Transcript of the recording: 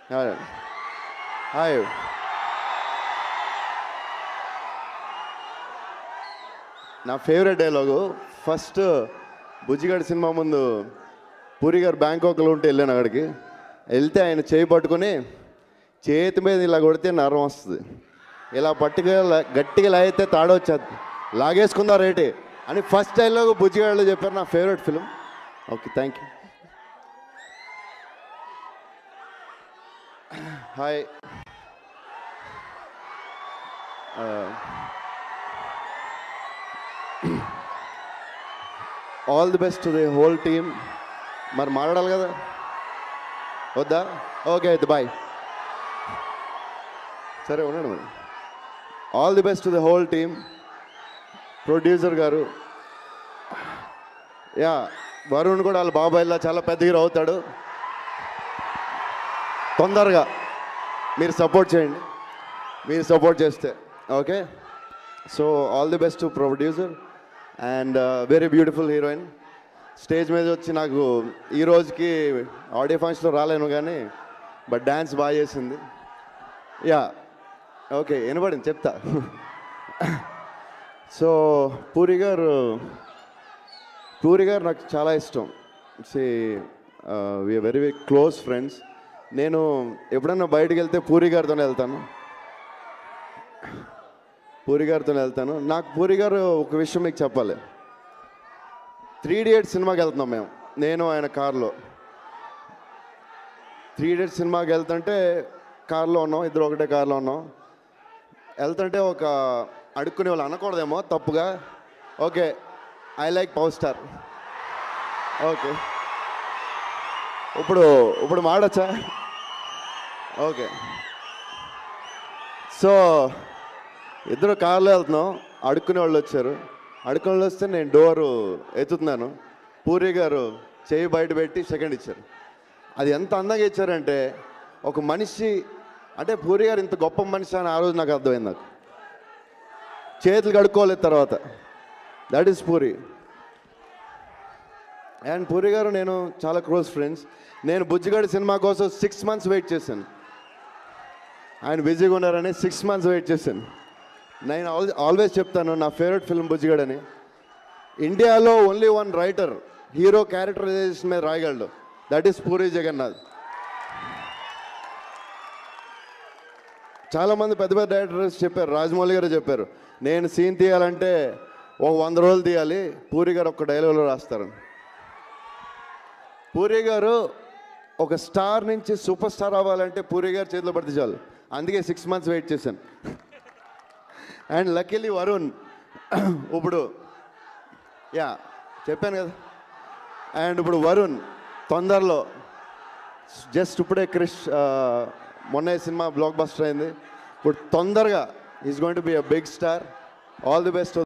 Hi. నా favourite dialogue first బుజ్జిగాడి cinema ముందు పూరి గారు బ్యాంకాక్లో ఉంటే వెళ్ళాను. అక్కడికి వెళ్తే ఆయన చేయి పట్టుకొని చేతి మీద ఇలా కొడితే నరం వస్తుంది, ఇలా పట్టుగా గట్టిగా లాగితే తాడొచ్చేది, లాగేసుకుందా రేటే అని ఫస్ట్ డైలాగు బుజ్జిగాడిలో చెప్పారు. నా favourite film. Okay, thank you. Hi. All the best to the whole team. మరి మాట్లాడాలి కదా, వద్దా? ఓకే అయితే బాయ్. సరే ఉండండి మరి. All the best to the whole team. Producer గారు, యా వరుణ్ కూడా వాళ్ళ బాబాయ్లా చాలా పెద్ద హీరో అవుతాడు. తొందరగా మీరు సపోర్ట్ చేయండి, మీరు సపోర్ట్ చేస్తే. Okay, so all the best to producer and very beautiful heroine. Stage మీద వచ్చి నాకు ఈ రోజుకి ఆడియో ఫంక్షన్లో రాలేను కానీ బట్ డ్యాన్స్ బాగా చేసింది. యా ఓకే, వినపడింది చెప్తా. సో పూరి గారు నాకు చాలా ఇష్టం. We are very very close friends. నేను ఎప్పుడన్నా బయటకు వెళ్తే పూరి గారితోనే వెళ్తాను. నాకు పూరి గారు ఒక విషయం మీకు చెప్పాలి. 3 Idiots సినిమాకి వెళ్తున్నాం మేము, నేను ఆయన కార్లో. 3 Idiots సినిమాకి వెళ్తుంటే కార్లో ఉన్నాం, ఇద్దరు ఒకటే కార్లో ఉన్నాం. వెళ్తుంటే ఒక అడుక్కునే వాళ్ళు అనకూడదేమో తప్పుగా, okay I like power star. Okay, ఇప్పుడు మాడచ్చా? ఓకే, సో ఇద్దరు కార్లో వెళ్తున్నాం, అడుక్కునే వాళ్ళు వచ్చారు. అడుక్కునే వాళ్ళు వస్తే నేను డోరు ఎత్తుతున్నాను, పూరి గారు చేయి బయట పెట్టి సెకండ్ ఇచ్చారు. అది ఎంత అందంగా ఇచ్చారంటే, ఒక మనిషి అంటే పూరి గారు ఇంత గొప్ప మనిషి అని ఆ రోజు నాకు అర్థమైంది. నాకు చేతులు కడుక్కోలేదు తర్వాత. That is puri. And puri గారు నేను చాలా క్లోజ్ ఫ్రెండ్స్. నేను బుజ్జిగాడి సినిమా కోసం 6 months వెయిట్ చేశాను. ఆయన బిజీగా ఉన్నారని 6 months వెయిట్ చేశాను. నేను ఆల్వేస్ చెప్తాను, నా ఫేవరెట్ ఫిల్మ్ బుజ్జిగాడని. ఇండియాలో only one writer hero characterisation మీద రాయగలడు, దట్ ఈస్ పూరి జగన్నాథ్. చాలామంది పెద్ద పెద్ద డైరెక్టర్స్ చెప్పారు, రాజమౌళి గారు చెప్పారు, నేను సీన్ తీయాలంటే ఒక 100 రోజులు తీయాలి, పూరి గారు ఒక డైలాగ్లో రాస్తారు. పూరి గారు ఒక స్టార్ నుంచి సూపర్ స్టార్ అవ్వాలంటే పూరి గారు చేతిలో పడితే చాలు. అందుకే 6 months వెయిట్ చేశాను. అండ్ లక్కీలీ వరుణ్ ఇప్పుడు యా చెప్పాను కదా. అండ్ ఇప్పుడు వరుణ్ తొందరలో జస్ట్ ఇప్పుడే క్రిష్ మొన్న సినిమా బ్లాక్ బస్టర్ అయింది. ఇప్పుడు తొందరగా is going to be a big star. All the best.